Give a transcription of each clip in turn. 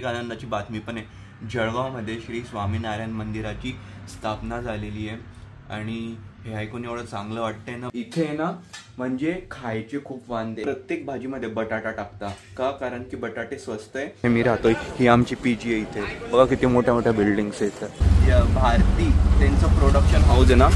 एक आनंदाची बातमी पण आहे। जळगावमध्ये श्री स्वामीनारायण मंदिराची स्थापना झालेली आहे आणि हे ऐकून एवढं चांगलं वाटतंय ना। इथे ना म्हणजे खायचे खूप वांदे, प्रत्येक भाजीमध्ये बटाटा टाकता का, कारण की बटाटे स्वस्त आहे। मी राहतोय, ही आमची पीजी आहे। इथे बघा किती मोठ्या मोठ्या बिल्डिंग्स आहेत। भारती त्यांचं प्रोडक्शन हाऊस आहे ना,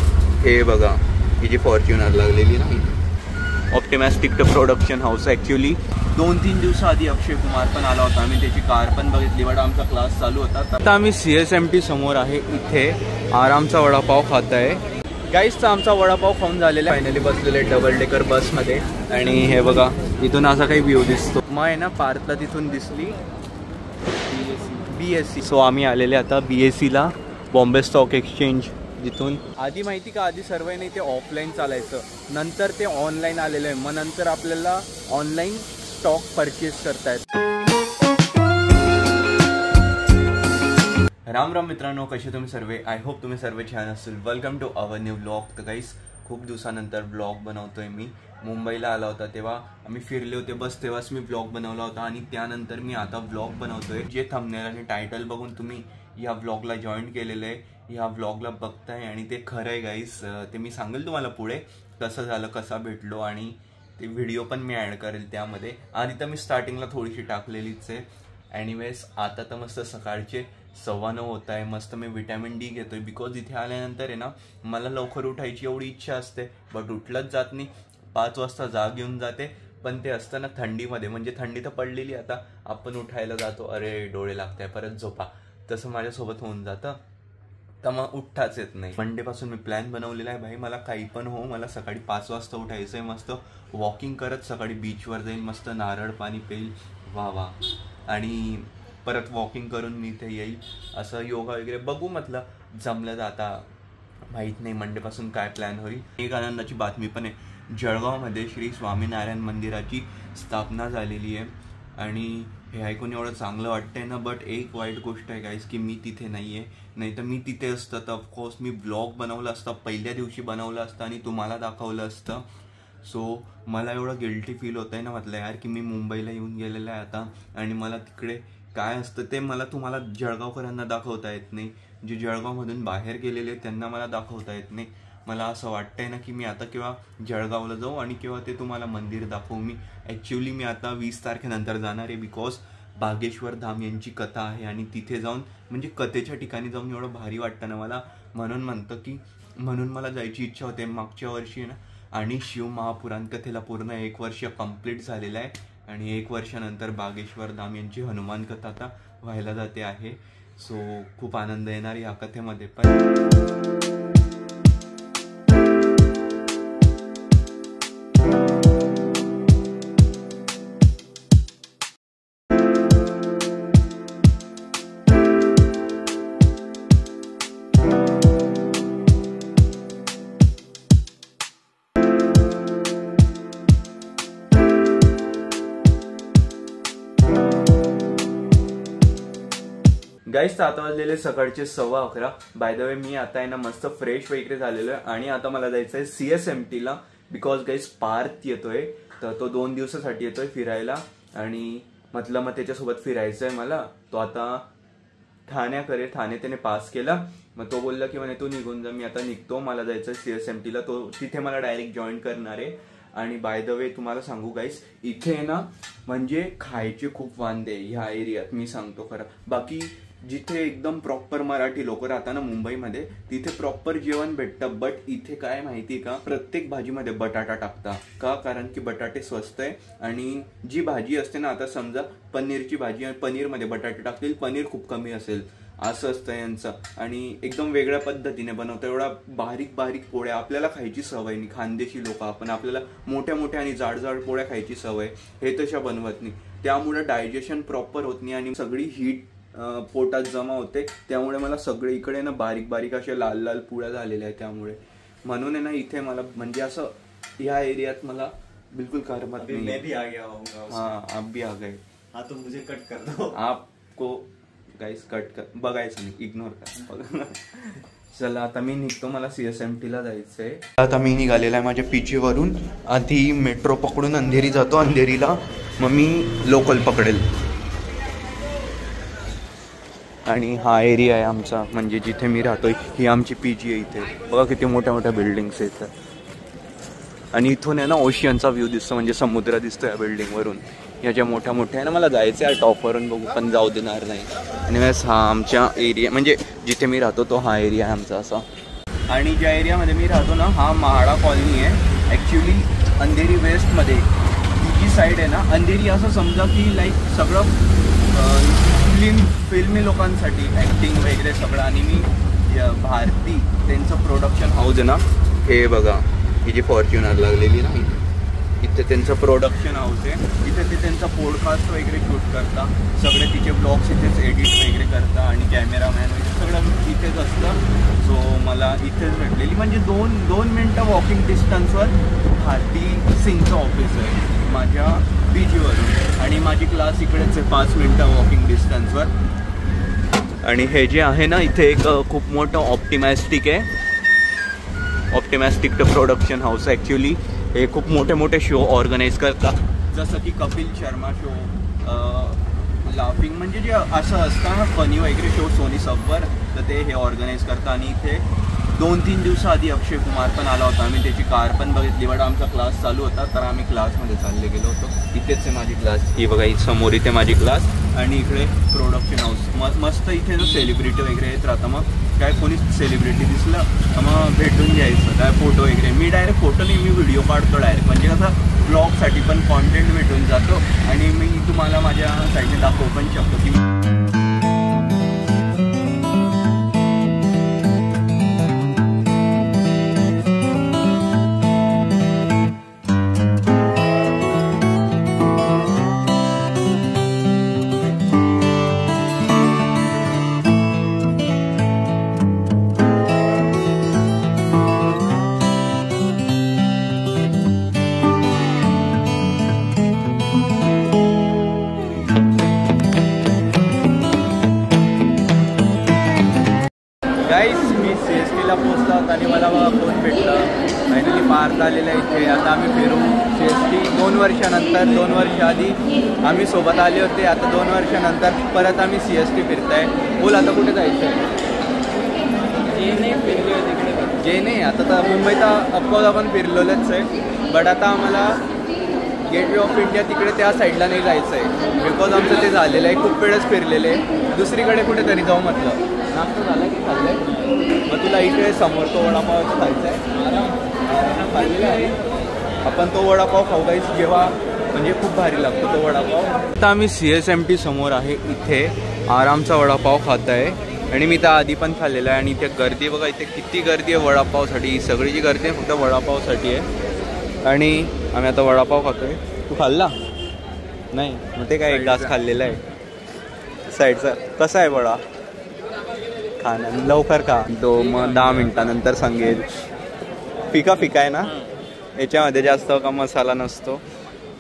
हे बघा ही जी फॉर्च्युनर लागलेली ना, ऑप्टिमॅस्टिक प्रोडक्शन हाऊस। ॲक्च्युली 2-3 दिवसाआधी अक्षय कुमार पण आला होता, आम्ही त्याची कार पण बघितली, बट आमचा क्लास चालू होता। आता आम्ही CSMT समोर आहे, इथे आरामचा वडापाव खात आहे। गाईसचा आमचा वडापाव खाऊन झालेला आहे, फायनली बसलेले डबल डेकर बसमध्ये। आणि हे बघा इथून असा काही व्ह्यू दिसतो। मग आहे ना पार्थला तिथून दिसली BSC, सो आम्ही आलेले आता BSCला, बॉम्बे स्टॉक एक्सचेंज। जिथून आधी माहिती का, आधी सर्व नाही ते ऑफलाईन चालायचं, नंतर ते ऑनलाईन आलेलं आहे। मग नंतर आपल्याला ऑनलाईन स्टॉक परचेस करतायत। राम राम मित्रांनो, कसे तुम्ही सर्व? आय होप तुम्ही सर्व छान असेल। Welcome to our new blog. तर गाईस खूप दिवसानंतर ब्लॉग बनवतोय मी। मुंबईला आला होता तेव्हा आम्ही फिरले होते, बस तेव्हाच मी ब्लॉग बनवला होता आणि त्यानंतर मी आता ब्लॉग बनवतोय। जे थंबनेल आणि टायटल बघून तुम्ही या ब्लॉगला जॉईन केलेलं आहे, ह्या ब्लॉगला बघताय आणि ते खरं आहे गाईस। ते मी सांगेल तुम्हाला पुढे कसं झालं, कसा भेटलो, आणि ते व्हिडिओ पण मी ॲड करेल त्यामध्ये। आधी तर मी स्टार्टिंगला थोडीशी टाकलेलीच आहे। एनिवेज आता तर मस्त सकाळचे 9:15 होत आहे, मस्त मी विटॅमिन D घेतोय, बिकॉज इथे आल्यानंतर आहे ना मला लवकर उठायची एवढी इच्छा असते, बट उठलंच जात नाही। 5 वाजता जाग येऊन जाते, पण ते असतं ना थंडीमध्ये, म्हणजे थंडी तर पडलेली, आता आपण उठायला जातो, अरे डोळे लागताय, परत झोपा, तसं माझ्यासोबत होऊन जातं, तर मग उठताच येत नाही। मंडेपासून मी प्लॅन बनवलेला आहे, भाई मला काही पण हो, मला सकाळी 5 वाजता उठायचं आहे, मस्त वॉकिंग करत सकाळी बीचवर जाईल, मस्त नारळ पाणी पेईल, वा वा, आणि परत वॉकिंग करून मी इथे येईल, असं योगा वगैरे बघू, म्हटलं जमलं जाता, माहीत नाही मंडेपासून काय प्लॅन होईल। एक आनंदाची बातमी पण आहे, जळगावमध्ये श्री स्वामीनारायण मंदिराची स्थापना झालेली आहे आणि हे ऐकून एवढं चांगलं वाटतंय ना। बट एक वाईट गोष्ट आहे गाईस की मी तिथे नाही आहे, नाही तर मी तिथे असतं तर ऑफकोर्स मी ब्लॉग बनवलं असतं, पहिल्या दिवशी बनवलं असतं आणि तुम्हाला दाखवलं असतं। सो मला एवढं गिल्टी फील होतंय ना, म्हटलं यार की मी मुंबईला येऊन गेलेलं आहे आता, आणि मला तिकडे काय असतं ते मला तुम्हाला जळगावकरांना दाखवता येत नाही, जे जळगावमधून बाहेर गेलेले त्यांना मला दाखवता येत नाही। मला असं वाटतंय ना की मी आता किंवा जळगावला जाऊ आणि किंवा ते तुम्हाला मंदिर दाखवू। मी ॲक्च्युली मी आता 20 तारखेनंतर जाणार आहे, बिकॉज बागेश्वर धाम यांची कथा आहे आणि तिथे जाऊन म्हणजे कथेच्या ठिकाणी जाऊन एवढं भारी वाटतं ना मला, म्हणून मला जायची इच्छा होते। मागच्या वर्षी ना आणि शिव महापुराण कथेला पूर्ण 1 वर्ष कंप्लीट झालेलं आहे आणि 1 वर्षानंतर बागेश्वर धाम यांची हनुमान कथा आता व्हायला जाते आहे। सो खूप आनंद येणार या कथेमध्ये पण। गाईस आता वाजलेले सकाळचे 11:15। बाय द वे मी आता आहे ना मस्त फ्रेश वगैरे झालेलो आहे आणि आता मला जायचं आहे CSMTला, बिकॉज गाईस पार्थ येतोय, तर तो 2 दिवसासाठी येतोय फिरायला आणि म्हटलं मग त्याच्यासोबत फिरायचं आहे मला। तो आता ठाण्याकडे, ठाणे त्याने पास केला, मग तो बोलला की म्हणे तू निघून जा, मी आता निघतो, मला जायचं आहे CSMTला, तो तिथे मला डायरेक्ट जॉईन करणार आहे। आणि बाय द वे तुम्हाला सांगू गाईस, इथे ना म्हणजे खायचे खूप वांदे ह्या एरियात, मी सांगतो खरं। बाकी जिथे एकदम प्रॉपर मराठी लोक राहतात ना मुंबईमध्ये, तिथे प्रॉपर जेवण भेटतं, बट इथे काय माहिती का, प्रत्येक भाजीमध्ये बटाटा टाकता का, कारण की बटाटे स्वस्त आहे आणि जी भाजी असते ना, आता समजा पनीरची भाजी, पनीरमध्ये बटाटे टाकतील, पनीर खूप कमी असेल, असं असतं यांचं, आणि एकदम वेगळ्या पद्धतीने बनवतं। एवढा बारीक बारीक पोळ्या आपल्याला खायची सवय नाही, खानदेशी लोक आपण, आपल्याला मोठ्या मोठ्या आणि जाड जाड पोळ्या खायची सवय, हे तशा बनवत नाही, त्यामुळे डायजेशन प्रॉपर होत नाही आणि सगळी हीट पोटात जमा होते, त्यामुळे मला सगळे इकडे ना बारीक बारीक अशा लाल लाल पुळ्या झालेल्या आहेत, त्यामुळे म्हणून आहे ना इथे मला म्हणजे असं ह्या एरियात मला बिल्कुल करमत नहीं। मैं भी आ गया हूँ। हाँ आप भी आ गए। हाँ तो मुझे कट कर दो। आपको गाइस कट कर बघायचं नाही, इग्नोर कर। चला आता मी निघतो, मला CSMTला जायचंय। आता मी निघालेला आहे माझ्या PG वरून, आधी मेट्रो पकडून अंधेरी जातो, अंधेरीला मग मी लोकल पकडेल। आणि हा एरिया आहे आमचा, म्हणजे जिथे मी राहतोय ही आमची PG आहे. इथे बघा किती मोठ्या मोठ्या बिल्डिंग्स आहेत. आणि इथून आहे ना ओशियनचा व्ह्यू दिसतो, म्हणजे समुद्र दिसतो या बिल्डिंगवरून. या ज्या मोठ्या मोठ्या आहे ना, मला जायचं आहे टॉपवरून बघू पण जाऊ देणार नाही. आणि बस हा आमच्या एरिया, म्हणजे जिथे मी राहतो तो हा एरिया आहे आमचा असा. आणि ज्या एरियामध्ये मी राहतो ना हा महाडा कॉलनी आहे. ॲक्च्युली अंधेरी वेस्टमध्ये ही जी साईड आहे ना, अंधेरी असं समजा की लाईक सगळं फिल्मी लोकांसाठी ॲक्टिंग वगैरे सगळं. आणि मी भारती त्यांचं प्रोडक्शन हाऊस आहे ना, हे बघा ही जी फॉर्च्युनर लागलेली ना इथे त्यांचं प्रोडक्शन हाऊस आहे. इथे ते त्यांचा पॉडकास्ट वगैरे शूट करता, सगळे तिचे ब्लॉग्स इथेच एडिट वगैरे करता आणि कॅमेरामॅन वगैरे सगळं इथेच असतं. सो मला इथेच भेटलेली, म्हणजे दोन मिनटं वॉकिंग डिस्टन्सवर भारती सिंगचं ऑफिस आहे माझ्या PGवरून. आणि माझी क्लास इकडेच आहे 5 मिनटं वॉकिंग डिस्टन्सवर. आणि हे जे आहे ना इथे एक खूप मोठं ऑप्टिमॅस्टिक आहे. ऑप्टिमॅस्टिक प्रोडक्शन हाऊस. ॲक्च्युली हे खूप मोठे मोठे शो ऑर्गनाईज करतात, जसं की कपिल शर्मा शो, लाफिंग, म्हणजे जे असं असतं ना फनी वगैरे शो सोनी सबवर, तर ते हे ऑर्गनाईज करतात. आणि इथे 2-3 दिवसाआधी अक्षय कुमार पण आला होता. आम्ही त्याची कार पण बघितली, बट आमचा क्लास चालू होता तर आम्ही क्लासमध्ये चालले गेलो होतो. इथेच आहे माझी क्लास, ही बघा ही समोर इथे माझी क्लास. आणि इकडे प्रोडक्शन हाऊस मस्त. इथे जो सेलिब्रिटी वगैरे येत राहतं, मग काय कोणी सेलिब्रिटी दिसलं मग भेटून घ्यायचं, काय फोटो वगैरे. मी डायरेक्ट फोटो नाही, मी व्हिडिओ काढतो डायरेक्ट, म्हणजे कसं ब्लॉगसाठी पण कॉन्टेंट भेटून जातो. आणि मी तुम्हाला माझ्या साईडने दाखवू पण शकतो की मी CSTला पोचला होता आणि मला फोन भेटला. फायनली पार्क आलेला इथे. आता आम्ही फिरू CST 2 वर्षानंतर. 2 वर्ष आधी आम्ही सोबत आले होते, आता 2 वर्षानंतर परत आम्ही CST फिरताय. बोल आता कुठे जायचं आहे? जे नाही आता तर मुंबईत अफकोर्स आपण फिरलेलंच आहे, बट आता आम्हाला गेटवे ऑफ इंडिया तिकडे त्या साईडला नाही जायचं आहे, बिकॉज आमचं ते झालेलं आहे. खूप वेळेस फिरलेलं आहे. दुसरीकडे कुठेतरी जाऊ म्हटलं. नाश्ता झाला की खाल्लं आहे? मग तुला इकडे समोर तो वडापाव खायचा आहे, खाल्लेला आहे आपण. तो वडापाव खाऊ गाईस, जेव्हा म्हणजे खूप भारी लागतो तो वडापाव. आता आम्ही CSMT समोर आहे, इथे आरामचा वडापाव खात आहे. आणि मी त्या आधी पण खाल्लेला आहे. आणि इथे गर्दी बघा, इथे किती गर्दी आहे वडापावसाठी. ही सगळी जी गर्दी आहे फक्त वडापावसाठी आहे. आणि आम्ही आता वडापाव खातोय. तू खाल्ला नाही? मग ते काय एक ग्लास खाल्लेला आहे साईडचा. कसा आहे वडा? खाणं लवकर का तो, मग 10 मिनिटानंतर सांगेल. फिका आहे ना, याच्यामध्ये जास्त का मसाला नसतो,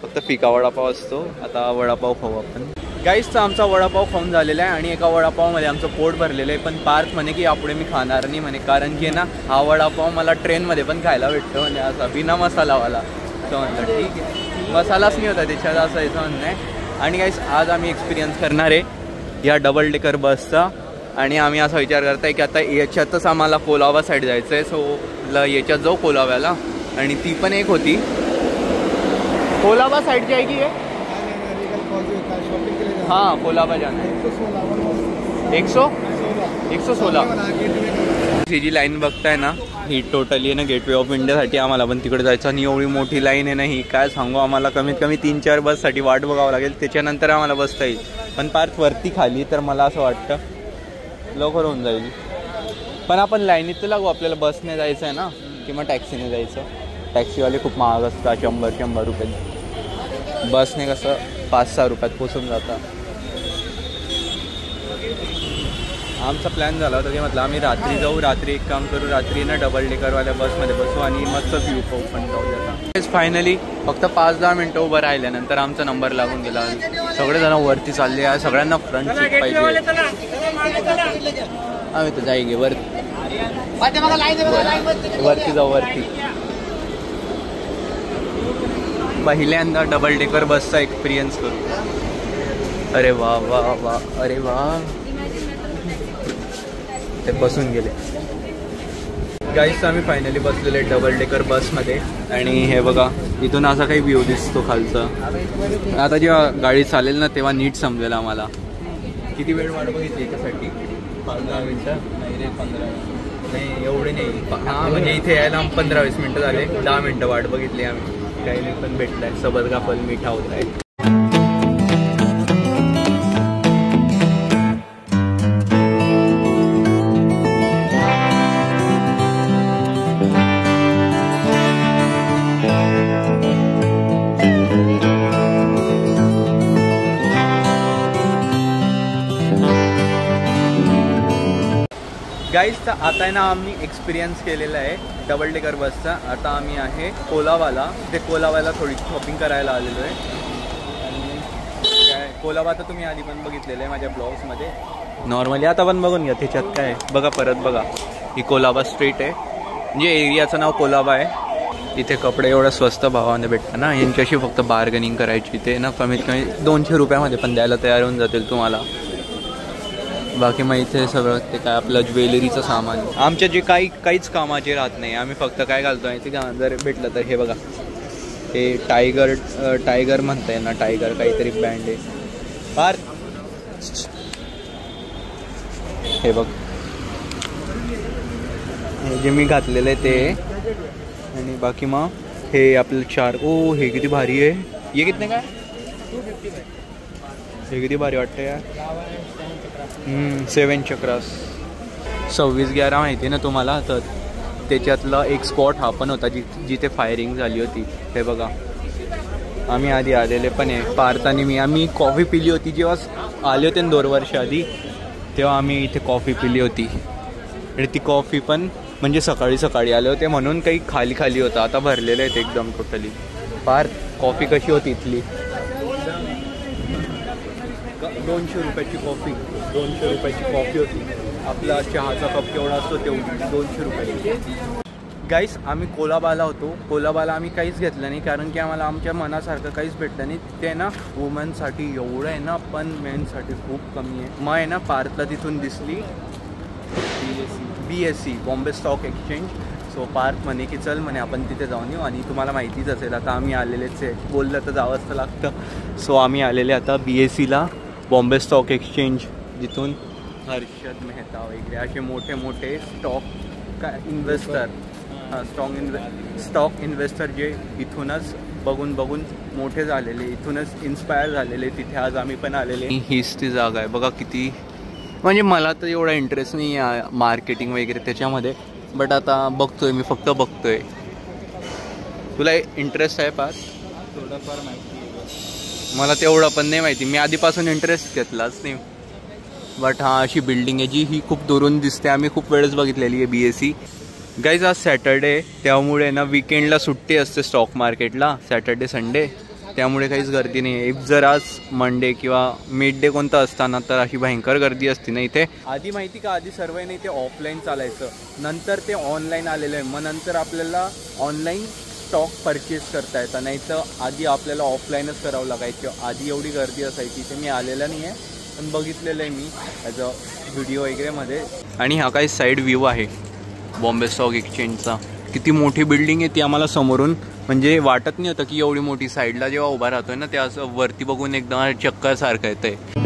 फक्त फिका वडापाव असतो. आता वडापाव खाऊ आपण. गाईसचा आमचा वडापाव खाऊन झालेला आहे आणि एका वडापावमध्ये आमचं पोट भरलेलं आहे. पण पार्थ म्हणे की यापुढे मी खाणार नाही म्हणे, कारण की ना हा वडापाव मला ट्रेनमध्ये पण खायला भेटतो म्हणजे असा बिना मसालावाला. असं म्हणलं ठीक आहे, मसालाच नाही होता त्याच्यात, असं याचं म्हणणं आहे. आणि गाईस आज आम्ही एक्सपिरियन्स करणार आहे या डबल डेकर बसचा. आणि आम्ही असा विचार करताय की आता याच्यातच आम्हाला कोलाबा साईड जायचं आहे. सो याच्यात जाऊ कोलाब्याला. आणि ती पण एक होती कोलाबा साईडची आहे की आहे. हाँ कोलाबा जाना है. 116 ही जी लाईन बघताय ना, ही टोटली आहे ना गेटवे ऑफ इंडियासाठी. आम्हाला पण तिकडे जायचं आणि एवढी मोठी लाईन आहे ना, ही काय सांगू. आम्हाला कमीत कमी 3-4 बससाठी वाट बघावं लागेल, त्याच्यानंतर आम्हाला बसता येईल. पण पार्थ वरती खाली, तर मला असं वाटतं लवकर होऊन जाईल. पण आपण लाईनीत तर लागू, आपल्याला बसने जायचं आहे ना किंवा टॅक्सीने जायचं. टॅक्सीवाले खूप महाग असतात, 100 रुपये. बसने कसं 5-6 रुपयात पोचून जातं. आमचा प्लॅन झाला होता की म्हटलं आम्ही रात्री जाऊ, रात्री एक काम करू, रात्री ना डबल डेकरवाल्या बसमध्ये बसू आणि मस्त व्ह्यू पाहू. पण जाऊ द्या. फायनली फक्त 5-10 मिनटं उभं राहिल्यानंतर आमचा नंबर लागून गेला. सगळेजण वरती चालले आहे, सगळ्यांना फ्रंट सीट पाहिजे. आम्ही तर जाईगे वरती जाऊ वरती. पहिल्यांदा डबल डेकर बसचा एक्सपिरियन्स करू. अरे वा वा वा, अरे वा. ते बसून गेले. गाईस आम्ही फायनली बसलेले डबल डेकर बसमध्ये आणि हे बघा इथून असा काही व्ह्यू दिसतो खालचा. आता जेव्हा गाडी चालेल ना तेव्हा नीट समजेल आम्हाला. किती वेळ वाट बघितली याच्यासाठी? 15 मिनटं नाही रे, 15 नाही एवढे नाही. हां म्हणजे इथे यायला 15-20 मिनटं झाले. 10 मिनटं वाट बघितली आम्ही. काही नाही पण भेटलाय सोबत कापल मिठा होत आहे. गाईस तर आता आहे ना आम्ही एक्सपिरियन्स केलेला आहे डबल डेकर बसचा. आता आम्ही आहे कोलाबाला. ते कोलाबाला थोडी शॉपिंग करायला आलेलो आहे. आणि काय कोलाबा तर तुम्ही आधी पण बघितलेलं आहे माझ्या ब्लॉग्समध्ये नॉर्मली. आता पण बघून घ्या त्याच्यात काय बघा. परत बघा ही कोलाबा स्ट्रीट आहे. म्हणजे एरियाचं नाव कोलाबा आहे. इथे कपडे एवढं स्वस्त भावाने भेटतात ना. यांच्याशी फक्त बार्गेनिंग करायची. ते ना कमीत कमी 200 रुपयामध्ये पण द्यायला तयार होऊन जातील तुम्हाला. बाकी मग इथे सगळं ते काय आपलं ज्वेलरीचं सामान आमच्या जे काहीच कामाचे राहत नाही. आम्ही फक्त काय घालतो आहे ते जर भेटलं तर हे बघा हे टायगर म्हणताय ना. टायगर काहीतरी ब्रँड आहे फार. हे बघ हे जे मी घातलेलं आहे ते. आणि बाकी मग हे आपलं 4 ओ हे किती भारी आहे. हे कितने काय? 250. हे किती भारी वाटतं यार. 7 चक्रास 26/11 माहिती ना तुम्हाला. तर त्याच्यातला एक स्पॉट हा पण होता जिथे फायरिंग झाली होती. हे बघा आम्ही आधी आलेले पण आहे. पार्थाने आम्ही कॉफी पिली होती जेव्हा आले होते 2 वर्ष आधी. तेव्हा आम्ही इथे कॉफी पिली होती. आणि ती कॉफी पण म्हणजे सकाळी आले होते म्हणून काही खाली होतं. आता भरलेले आहेत एकदम टोटली. पार्थ कॉफी कशी होती इथली? 200 रुपयाची कॉफी. 200 रुपयाची कॉफी होती. आपला चहाचा कप केवढा असतो तेवढी 200 रुपयाची. गाईस आम्ही कोलाबाला होतो. कोलाबाला आम्ही काहीच घेतलं नाही कारण की आम्हाला आमच्या मनासारखं काहीच भेटलं नाही. ते ना वुमनसाठी एवढं आहे ना पण मेनसाठी खूप कमी आहे. मग आहे ना पार्थला तिथून दिसली BSE Bombay stock exchange. So Parth म्हणे की चल म्हणे आपण तिथे जाऊन येऊ. आणि तुम्हाला माहितीच असेल आता आम्ही आलेलेच आहे. बोललं तर जावंच तर लागतं. सो आम्ही आलेले आता BSEला बॉम्बे स्टॉक एक्सचेंज. जिथून हर्षद मेहता वगैरे असे मोठे स्टॉक इन्व्हेस्टर स्टॉक इन्व्हेस्टर जे इथूनच बघून मोठे झालेले, इथूनच इन्स्पायर झालेले. तिथे आज आम्ही पण आलेले. हीच ती जागा आहे बघा. किती म्हणजे मला तर एवढा इंटरेस्ट नाही आहे मार्केटिंग वगैरे त्याच्यामध्ये. बट आता बघतोय मी फक्त बघतोय. तुला इंटरेस्ट आहे पार? थोडंफार माहिती आहे. मला तेवढं पण नाही माहिती. मी आधीपासून इंटरेस्ट घेतलाच नाही. बट हां अशी बिल्डिंग आहे जी ही खूप दुरून दिसते. आम्ही खूप वेळेस बघितलेली आहे BSE. गाईज आज सॅटर्डे त्यामुळे ना विकेंडला सुट्टी असते स्टॉक मार्केटला. सॅटर्डे संडे त्यामुळे काहीच गर्दी नाही आहे. जर आज मंडे किंवा मिड डे कोणतं असताना तर अशी भयंकर गर्दी असते ना इथे. आधी माहिती का आधी सर्व नाही ते ऑफलाईन चालायचं. नंतर ते ऑनलाईन आलेलं आहे. मग नंतर आपल्याला ऑनलाईन स्टॉक परचेस करता येतं. नाही तर आधी आपल्याला ऑफलाईनच करावं लागायचं. आधी एवढी गर्दी असायची. ते मी आलेलं नाही आहे पण बघितलेलं आहे मी ॲज अ व्हिडिओ वगैरेमध्ये. आणि हा काही साईड व्ह्यू आहे बॉम्बे स्टॉक एक्सचेंजचा. किती मोठी बिल्डिंग आहे ती आम्हाला समोरून म्हणजे वाटत नाही होतं की एवढी मोठी. साईडला जेव्हा उभा राहतोय ना ते असं वरती बघून एकदम चक्कर सारखं येतं आहे.